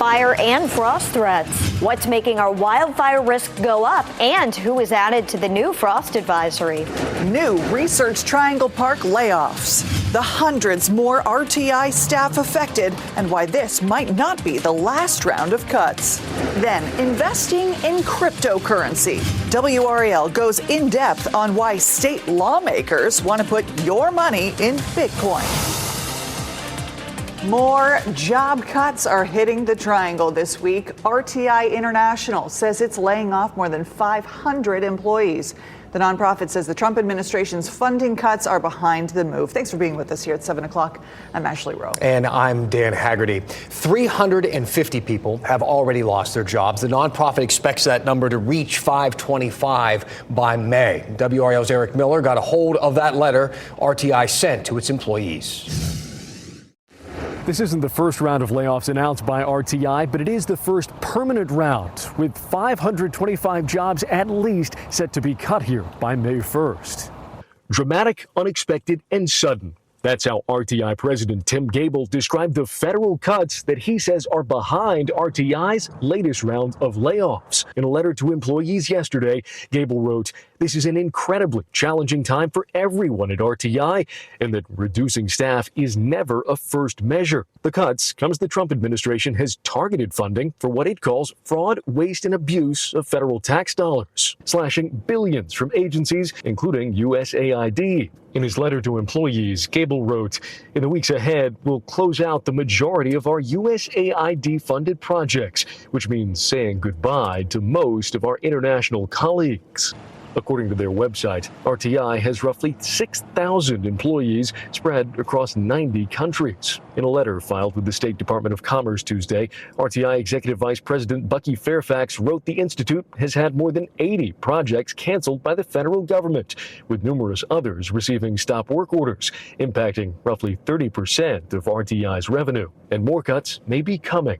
Fire and frost threats. What's making our wildfire risk go up, and who is added to the new frost advisory? New Research Triangle Park layoffs. The hundreds more RTI staff affected, and why this might not be the last round of cuts. Then, investing in cryptocurrency. WRAL goes in depth on why state lawmakers want to put your money in Bitcoin. More job cuts are hitting the Triangle this week. RTI International says it's laying off more than 500 employees. The nonprofit says the Trump administration's funding cuts are behind the move. Thanks for being with us here at 7 o'clock. I'm Ashley Rowe. And I'm Dan Haggerty. 350 people have already lost their jobs. The nonprofit expects that number to reach 525 by May. WRAL's Eric Miller got a hold of that letter RTI sent to its employees. This isn't the first round of layoffs announced by RTI, but it is the first permanent round, with 525 jobs at least set to be cut here by May 1st. Dramatic, unexpected, and sudden. That's how RTI President Tim Gable described the federal cuts that he says are behind RTI's latest round of layoffs. In a letter to employees yesterday, Gable wrote, "This is an incredibly challenging time for everyone at RTI, and that reducing staff is never a first measure. The cuts come as the Trump administration has targeted funding for what it calls fraud, waste, and abuse of federal tax dollars, slashing billions from agencies, including USAID. In his letter to employees, Gable wrote, "In the weeks ahead, we'll close out the majority of our USAID-funded projects, which means saying goodbye to most of our international colleagues." According to their website, RTI has roughly 6,000 employees spread across 90 countries. In a letter filed with the State Department of Commerce Tuesday, RTI Executive Vice President Bucky Fairfax wrote the institute has had more than 80 projects canceled by the federal government, with numerous others receiving stop work orders, impacting roughly 30% of RTI's revenue. And more cuts may be coming.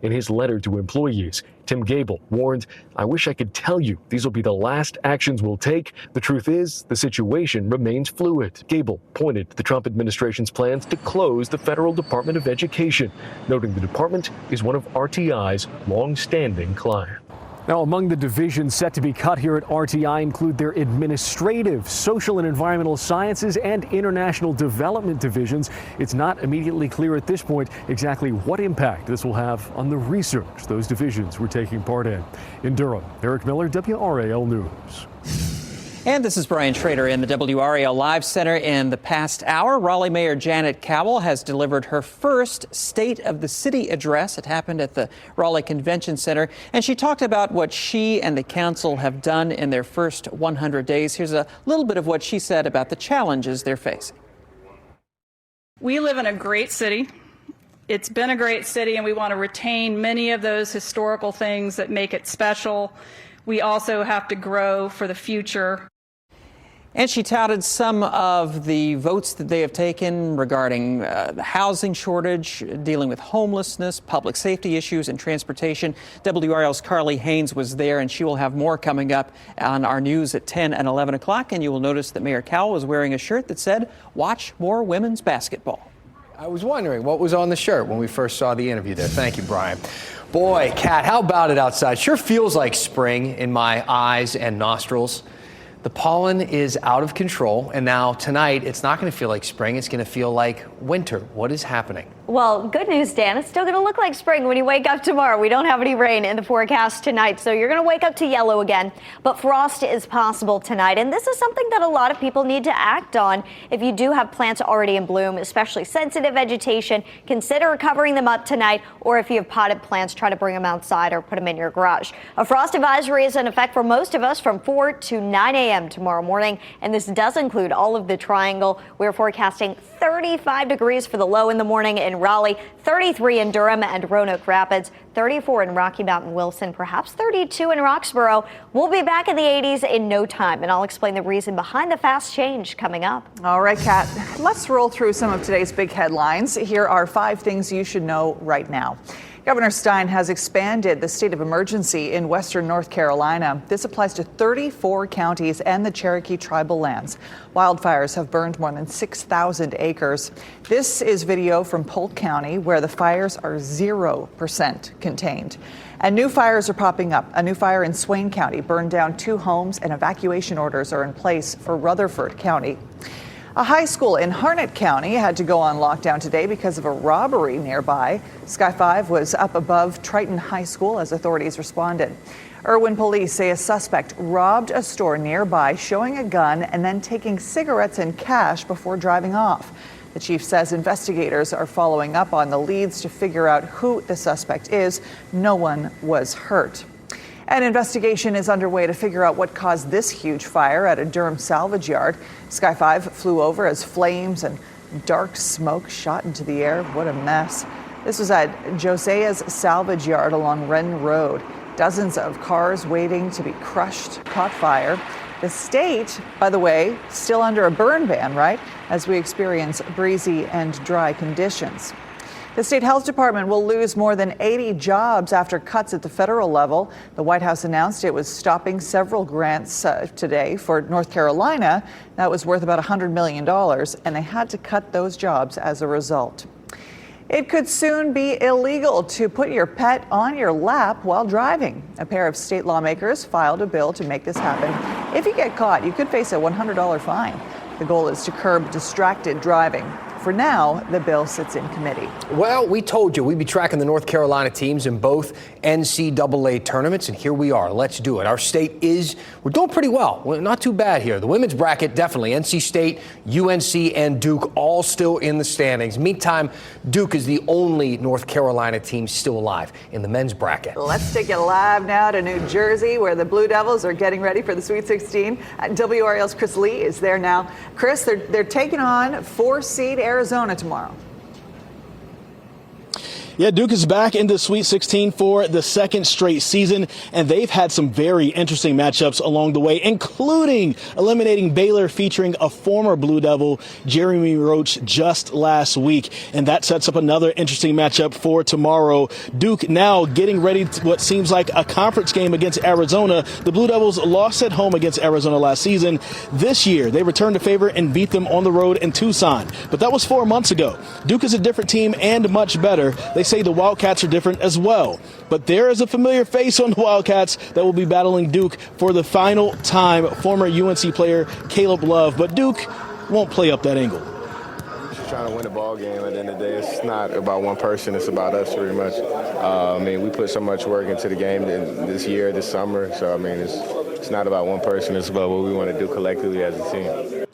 In his letter to employees, Tim Gable warned, "I wish I could tell you these will be the last actions we'll take. The truth is, the situation remains fluid." Gable pointed to the Trump administration's plans to close the Federal Department of Education, noting the department is one of RTI's long-standing clients. Now, among the divisions set to be cut here at RTI include their administrative, social and environmental sciences, and international development divisions. It's not immediately clear at this point exactly what impact this will have on the research those divisions were taking part in. In Durham, Eric Miller, WRAL News. And this is Brian Schrader in the WRAL Live Center. In the past hour, Raleigh Mayor Janet Cowell has delivered her first State of the City address. It happened at the Raleigh Convention Center, and she talked about what she and the council have done in their first 100 days. Here's a little bit of what she said about the challenges they're facing. We live in a great city. It's been a great city, and we want to retain many of those historical things that make it special. We also have to grow for the future. And she touted some of the votes that they have taken regarding the housing shortage, dealing with homelessness, public safety issues, and transportation. WRL's Carly Haynes was there, and she will have more coming up on our news at 10 and 11 o'clock. And you will notice that Mayor Cowell was wearing a shirt that said, "Watch more women's basketball." I was wondering what was on the shirt when we first saw the interview there. Thank you, Brian. Boy, Kat, how about it outside? Sure feels like spring in my eyes and nostrils. The pollen is out of control, and now tonight it's not going to feel like spring. It's going to feel like winter. What is happening? Well, good news, Dan. It's still going to look like spring when you wake up tomorrow. We don't have any rain in the forecast tonight, so you're going to wake up to yellow again. But frost is possible tonight, and this is something that a lot of people need to act on. If you do have plants already in bloom, especially sensitive vegetation, consider covering them up tonight, or if you have potted plants, try to bring them outside or put them in your garage. A frost advisory is in effect for most of us from 4 to 9 a.m. tomorrow morning, and this does include all of the Triangle. We're forecasting 35 degrees for the low in the morning in Raleigh, 33 in Durham and Roanoke Rapids, 34 in Rocky Mount, Wilson, perhaps 32 in Roxborough. We'll be back in the 80s in no time, and I'll explain the reason behind the fast change coming up. All right, Kat, let's roll through some of today's big headlines. Here are 5 things you should know right now. Governor Stein has expanded the state of emergency in western North Carolina. This applies to 34 counties and the Cherokee tribal lands. Wildfires have burned more than 6,000 acres. This is video from Polk County, where the fires are 0% contained. And new fires are popping up. A new fire in Swain County burned down 2 homes, and evacuation orders are in place for Rutherford County. A high school in Harnett County had to go on lockdown today because of a robbery nearby. Sky 5 was up above Triton High School as authorities responded. Irwin police say a suspect robbed a store nearby, showing a gun and then taking cigarettes and cash before driving off. The chief says investigators are following up on the leads to figure out who the suspect is. No one was hurt. An investigation is underway to figure out what caused this huge fire at a Durham salvage yard. Sky 5 flew over as flames and dark smoke shot into the air. What a mess. This was at Josea's salvage yard along Wren Road. Dozens of cars waiting to be crushed caught fire. The state, by the way, still under a burn ban, right, as we experience breezy and dry conditions. The state health department will lose more than 80 jobs after cuts at the federal level. The White House announced it was stopping several grants today for North Carolina. That was worth about $100 million, and they had to cut those jobs as a result. It could soon be illegal to put your pet on your lap while driving. A pair of state lawmakers filed a bill to make this happen. If you get caught, you could face a $100 fine. The goal is to curb distracted driving. For now, the bill sits in committee. Well, we told you we'd be tracking the North Carolina teams in both NCAA tournaments, and here we are. Let's do it. Our state we're doing pretty well. We're not too bad here. The women's bracket, definitely. NC State, UNC, and Duke all still in the standings. Meantime, Duke is the only North Carolina team still alive in the men's bracket. Let's take it live now to New Jersey, where the Blue Devils are getting ready for the Sweet 16. WRAL's Chris Lee is there now. Chris, they're taking on 4-seed Arizona tomorrow. Yeah, Duke is back into Sweet 16 for the second straight season, and they've had some very interesting matchups along the way, including eliminating Baylor featuring a former Blue Devil, Jeremy Roach, just last week. And that sets up another interesting matchup for tomorrow. Duke now getting ready to what seems like a conference game against Arizona. The Blue Devils lost at home against Arizona last season. This year, they returned the favor and beat them on the road in Tucson. But that was 4 months ago. Duke is a different team and much better. They say the Wildcats are different as well. But there is a familiar face on the Wildcats that will be battling Duke for the final time, former UNC player Caleb Love. But Duke won't play up that angle. Just trying to win a ball game at the end of the day. It's not about one person, it's about us pretty much. We put so much work into the game this year, this summer. So, it's not about one person, it's about what we want to do collectively as a team.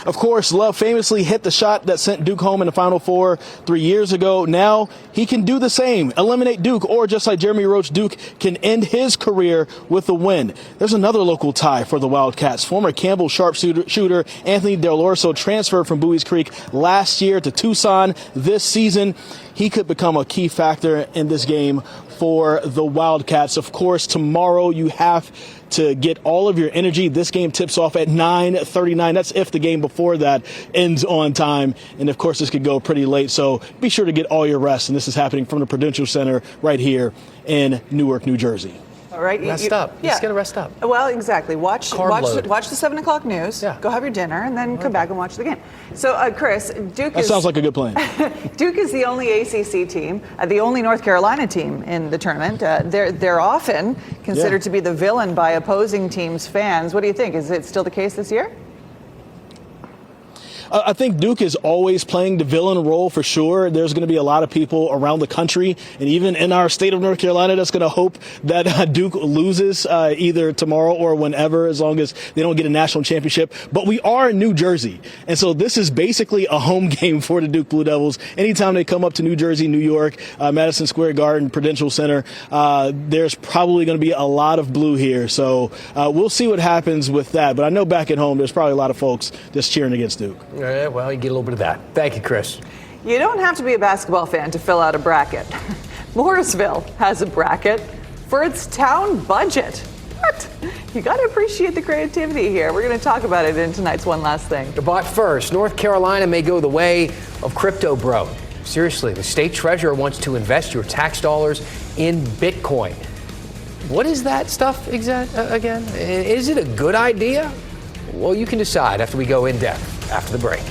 Of course, Love famously hit the shot that sent Duke home in the Final Four 3 years ago. Now he can do the same, eliminate Duke, or just like Jeremy Roach, Duke can end his career with a win. There's another local tie for the Wildcats. Former Campbell sharpshooter Anthony Del Orso transferred from Bowie's Creek last year to Tucson this season. He could become a key factor in this game for the Wildcats. Of course, tomorrow you have to get all of your energy. This game tips off at 9:39. That's if the game before that ends on time. And of course, this could go pretty late. So be sure to get all your rest. And this is happening from the Prudential Center right here in Newark, New Jersey. All right. Rest up. Yeah. Just gonna rest up. Well, exactly. Watch the 7 o'clock news. Yeah. Go have your dinner and then come back and watch the game. So, Chris, That sounds like a good plan. Duke is the only ACC team, the only North Carolina team in the tournament. They're often considered to be the villain by opposing teams' fans. What do you think? Is it still the case this year? I think Duke is always playing the villain role for sure. There's going to be a lot of people around the country and even in our state of North Carolina that's going to hope that Duke loses either tomorrow or whenever, as long as they don't get a national championship. But we are in New Jersey. And so this is basically a home game for the Duke Blue Devils. Anytime they come up to New Jersey, New York, Madison Square Garden, Prudential Center, there's probably going to be a lot of blue here. So we'll see what happens with that. But I know back at home, there's probably a lot of folks just cheering against Duke. Well, you get a little bit of that. Thank you, Chris. You don't have to be a basketball fan to fill out a bracket. Morrisville has a bracket for its town budget. What? You got to appreciate the creativity here. We're going to talk about it in tonight's One Last Thing. But first, North Carolina may go the way of crypto bro. Seriously, the state treasurer wants to invest your tax dollars in Bitcoin. What is that stuff again? Is it a good idea? Well, you can decide after we go in depth after the break.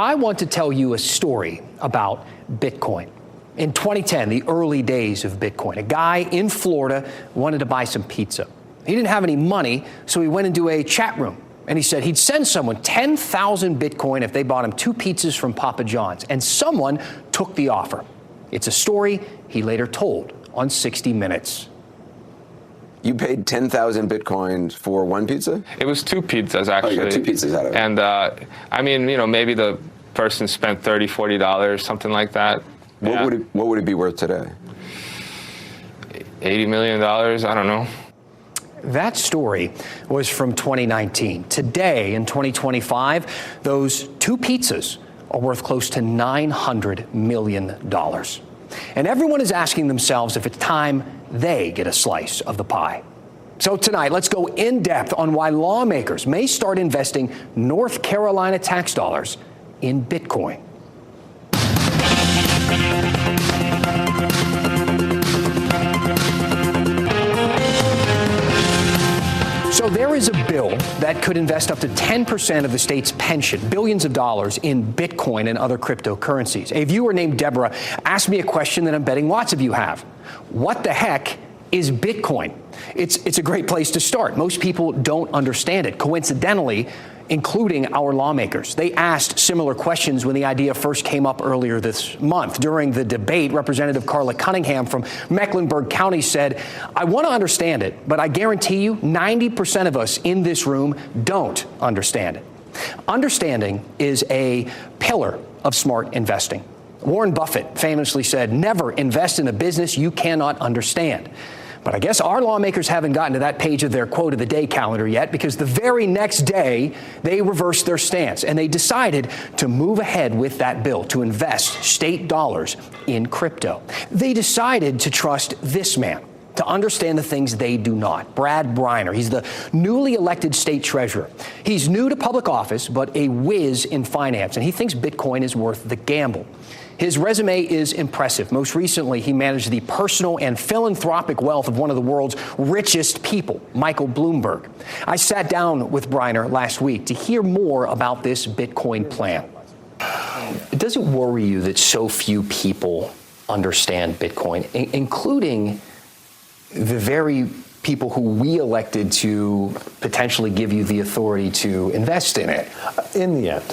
I want to tell you a story about Bitcoin. In 2010, the early days of Bitcoin, a guy in Florida wanted to buy some pizza. He didn't have any money, so he went into a chat room and he said he'd send someone 10,000 Bitcoin if they bought him 2 pizzas from Papa John's, and someone took the offer. It's a story he later told on 60 Minutes. You paid 10,000 Bitcoin for 1 pizza? It was 2 pizzas, actually. Oh, you got 2 pizzas out of it. And, I mean, you know, maybe the person spent $30, $40, something like that. What would it be worth today? $80 million, I don't know. That story was from 2019. Today, in 2025, those 2 pizzas are worth close to $900 million. And everyone is asking themselves if it's time they get a slice of the pie. So tonight, let's go in depth on why lawmakers may start investing North Carolina tax dollars in Bitcoin. So there is a bill that could invest up to 10% of the state's pension, billions of dollars, in Bitcoin and other cryptocurrencies. A viewer named Deborah asked me a question that I'm betting lots of you have. What the heck is Bitcoin? It's a great place to start. Most people don't understand it. Coincidentally, including our lawmakers. They asked similar questions when the idea first came up earlier this month. During the debate, Representative Carla Cunningham from Mecklenburg County said, "I want to understand it, but I guarantee you 90% of us in this room don't understand it." Understanding is a pillar of smart investing. Warren Buffett famously said, "Never invest in a business you cannot understand." But I guess our lawmakers haven't gotten to that page of their quote of the day calendar yet, because the very next day they reversed their stance and they decided to move ahead with that bill to invest state dollars in crypto. They decided to trust this man to understand the things they do not. Brad Briner. He's the newly elected state treasurer. He's new to public office, but a whiz in finance, and he thinks Bitcoin is worth the gamble. His resume is impressive. Most recently, he managed the personal and philanthropic wealth of one of the world's richest people, Michael Bloomberg. I sat down with Briner last week to hear more about this Bitcoin plan. Does it worry you that so few people understand Bitcoin, including the very people who we elected to potentially give you the authority to invest in it? In the end,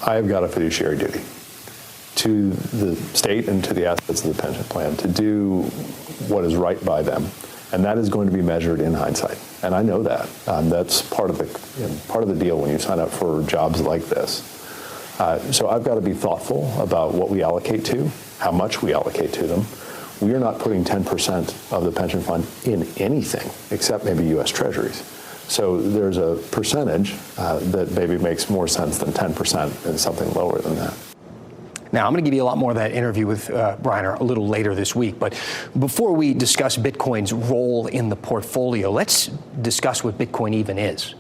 I have got a fiduciary duty to the state and to the assets of the pension plan to do what is right by them, and that is going to be measured in hindsight. And I know that. That's part of the deal when you sign up for jobs like this. So I've got to be thoughtful about what we allocate to, how much we allocate to them. We are not putting 10% of the pension fund in anything except maybe U.S. Treasuries. So there's a percentage that maybe makes more sense than 10% and something lower than that. Now, I'm going to give you a lot more of that interview with Briner a little later this week. But before we discuss Bitcoin's role in the portfolio, let's discuss what Bitcoin even is.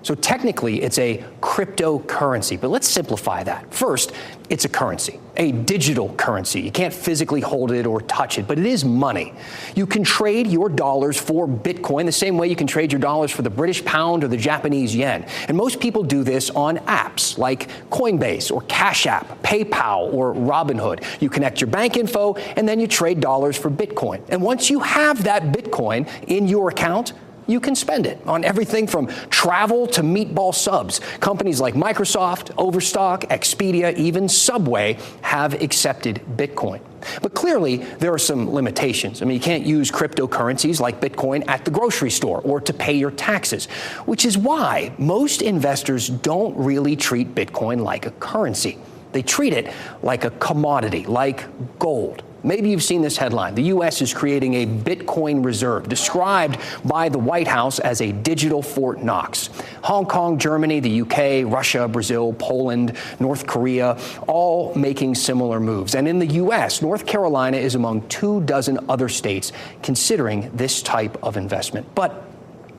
So technically, it's a cryptocurrency, but let's simplify that. First, it's a currency, a digital currency. You can't physically hold it or touch it, but it is money. You can trade your dollars for Bitcoin the same way you can trade your dollars for the British pound or the Japanese yen. And most people do this on apps like Coinbase or Cash App, PayPal, or Robinhood. You connect your bank info, and then you trade dollars for Bitcoin. And once you have that Bitcoin in your account, you can spend it on everything from travel to meatball subs. Companies like Microsoft, Overstock, Expedia, even Subway have accepted Bitcoin. But clearly, there are some limitations. I mean, you can't use cryptocurrencies like Bitcoin at the grocery store or to pay your taxes, which is why most investors don't really treat Bitcoin like a currency. They treat it like a commodity, like gold. Maybe you've seen this headline. The U.S. is creating a Bitcoin reserve, described by the White House as a digital Fort Knox. Hong Kong, Germany, the U.K., Russia, Brazil, Poland, North Korea, all making similar moves. And in the U.S., North Carolina is among 24 other states considering this type of investment. But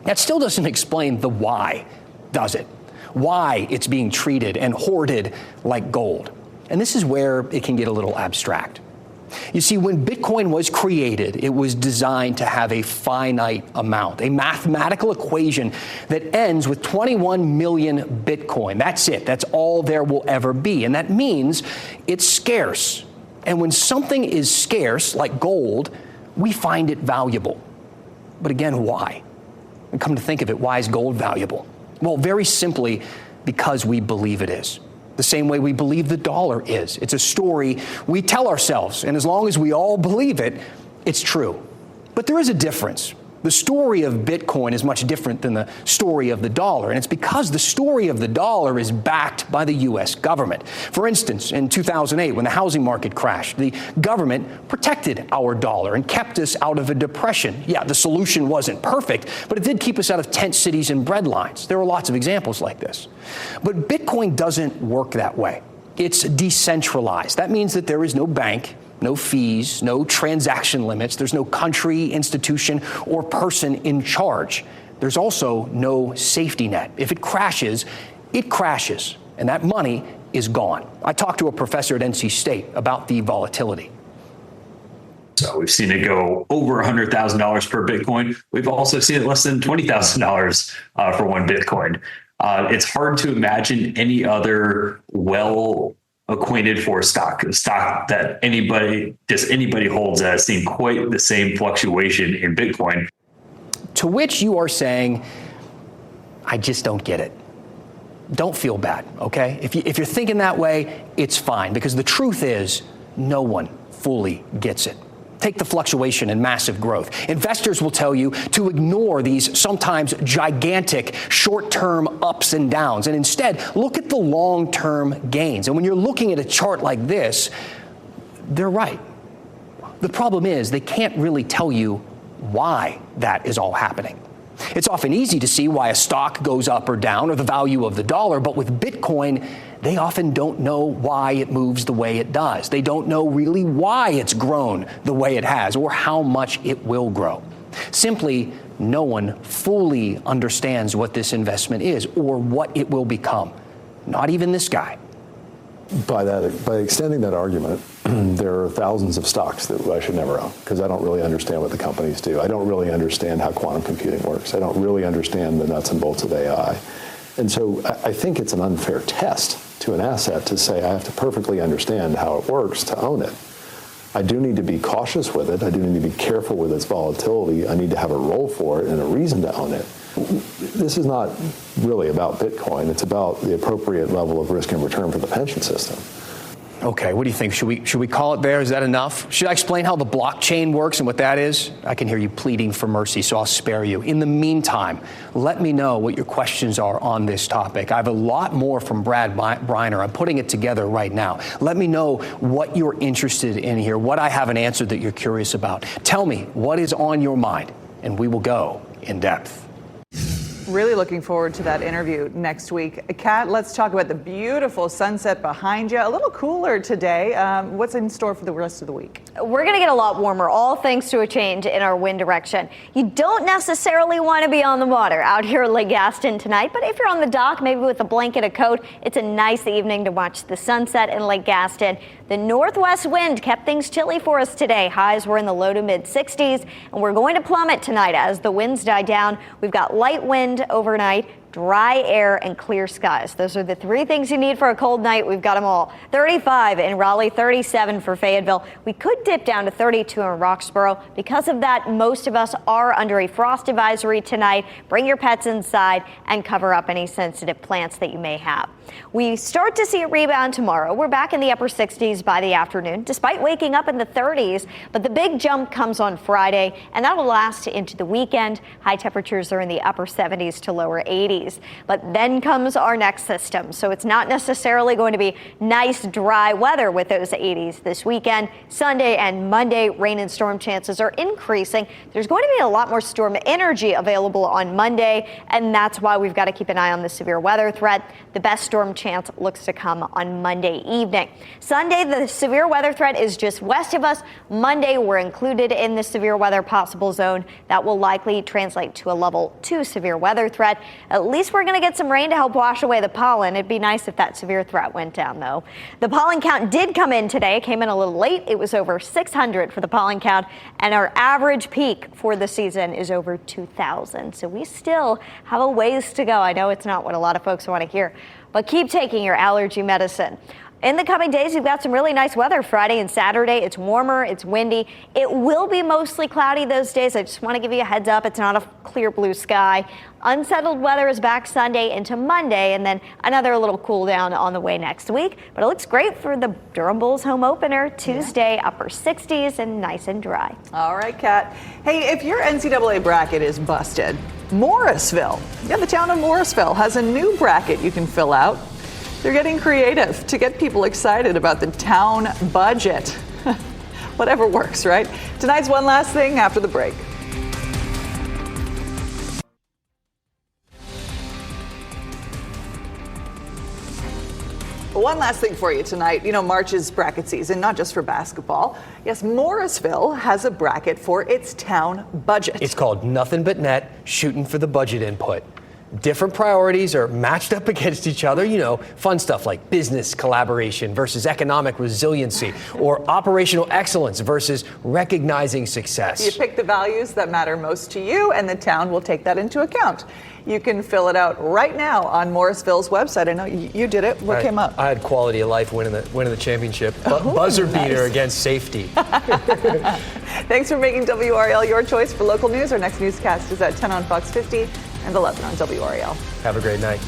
that still doesn't explain the why, does it? Why it's being treated and hoarded like gold. And this is where it can get a little abstract. You see, when Bitcoin was created, it was designed to have a finite amount, a mathematical equation that ends with 21 million Bitcoin. That's it. That's all there will ever be. And that means it's scarce. And when something is scarce, like gold, we find it valuable. But again, why? And come to think of it, why is gold valuable? Well, very simply, because we believe it is. The same way we believe the dollar is. It's a story we tell ourselves, and as long as we all believe it, it's true. But there is a difference. The story of Bitcoin is much different than the story of the dollar, and it's because the story of the dollar is backed by the U.S. government. For instance, in 2008, when the housing market crashed, the government protected our dollar and kept us out of a depression. Yeah, the solution wasn't perfect, but it did keep us out of tent cities and bread lines. There are lots of examples like this. But Bitcoin doesn't work that way. It's decentralized. That means that there is no bank, no fees, no transaction limits. There's no country, institution, or person in charge. There's also no safety net. If it crashes, and that money is gone. I talked to a professor at NC State about the volatility. So we've seen it go over $100,000 per Bitcoin. We've also seen it less than $20,000 for one Bitcoin. It's hard to imagine any other acquainted for a stock that anybody holds that has seen quite the same fluctuation in Bitcoin. To which you are saying, I just don't get it. Don't feel bad, okay? If you're thinking that way, it's fine, because the truth is no one fully gets it. Take the fluctuation and massive growth. Investors will tell you to ignore these sometimes gigantic short-term ups and downs, and instead look at the long-term gains. And when you're looking at a chart like this, they're right. The problem is they can't really tell you why that is all happening. It's often easy to see why a stock goes up or down, or the value of the dollar, but with Bitcoin, they often don't know why it moves the way it does. They don't know really why it's grown the way it has, or how much it will grow. Simply, no one fully understands what this investment is or what it will become. Not even this guy. By extending that argument, there are thousands of stocks that I should never own, because I don't really understand what the companies do. I don't really understand how quantum computing works. I don't really understand the nuts and bolts of AI. And so I think it's an unfair test to an asset to say I have to perfectly understand how it works to own it. I do need to be cautious with it. I do need to be careful with its volatility. I need to have a role for it and a reason to own it. This is not really about Bitcoin. It's about the appropriate level of risk and return for the pension system. Okay, what do you think? Should we call it there? Is that enough? Should I explain how the blockchain works and what that is? I can hear you pleading for mercy, so I'll spare you. In the meantime, let me know what your questions are on this topic. I have a lot more from Brad Briner. I'm putting it together right now. Let me know what you're interested in here, what I haven't answered that you're curious about. Tell me what is on your mind, and we will go in depth. Really looking forward to that interview next week. Kat, let's talk about the beautiful sunset behind you. A little cooler today. What's in store for the rest of the week? We're going to get a lot warmer, all thanks to a change in our wind direction. You don't necessarily want to be on the water out here at Lake Gaston tonight, but if you're on the dock, maybe with a blanket, a coat, it's a nice evening to watch the sunset in Lake Gaston. The northwest wind kept things chilly for us today. Highs were in the low to mid 60s, and we're going to plummet tonight as the winds die down. We've got light wind overnight, dry air, and clear skies. Those are the three things you need for a cold night. We've got them all. 35 in Raleigh, 37 for Fayetteville. We could dip down to 32 in Roxborough. Because of that, most of us are under a frost advisory tonight. Bring your pets inside and cover up any sensitive plants that you may have. We start to see a rebound tomorrow. We're back in the upper 60s by the afternoon, despite waking up in the 30s. But the big jump comes on Friday, and that will last into the weekend. High temperatures are in the upper 70s to lower 80s. But then comes our next system. So it's not necessarily going to be nice, dry weather with those 80s this weekend. Sunday and Monday, rain and storm chances are increasing. There's going to be a lot more storm energy available on Monday, and that's why we've got to keep an eye on the severe weather threat. The best storm chance looks to come on Monday evening. Sunday, the severe weather threat is just west of us. Monday, we're included in the severe weather possible zone. That will likely translate to a level 2 severe weather threat. At least we're going to get some rain to help wash away the pollen. It'd be nice if that severe threat went down, though. The pollen count did come in today. It came in a little late. It was over 600 for the pollen count, and our average peak for the season is over 2,000. So we still have a ways to go. I know it's not what a lot of folks want to hear, but keep taking your allergy medicine. In the coming days, you've got some really nice weather Friday and Saturday. It's warmer, it's windy. It will be mostly cloudy those days. I just want to give you a heads up. It's not a clear blue sky. Unsettled weather is back Sunday into Monday, and then another little cool down on the way next week. But it looks great for the Durham Bulls home opener Tuesday, upper 60s and nice and dry. All right, Kat. Hey, if your NCAA bracket is busted, Morrisville, the town of Morrisville has a new bracket you can fill out. They're getting creative to get people excited about the town budget. Whatever works, right? Tonight's One Last Thing after the break. One last thing for you tonight. March is bracket season, not just for basketball. Yes, Morrisville has a bracket for its town budget. It's called Nothing But Net, shooting for the budget input. Different priorities are matched up against each other. Fun stuff like business collaboration versus economic resiliency, or operational excellence versus recognizing success. You pick the values that matter most to you, and the town will take that into account. You can fill it out right now on Morrisville's website. I know you did it. What came up? I had quality of life winning the championship. Buzzer beater against safety. Thanks for making WRAL your choice for local news. Our next newscast is at 10 on Fox 50 and 11 on WRAL. Have a great night.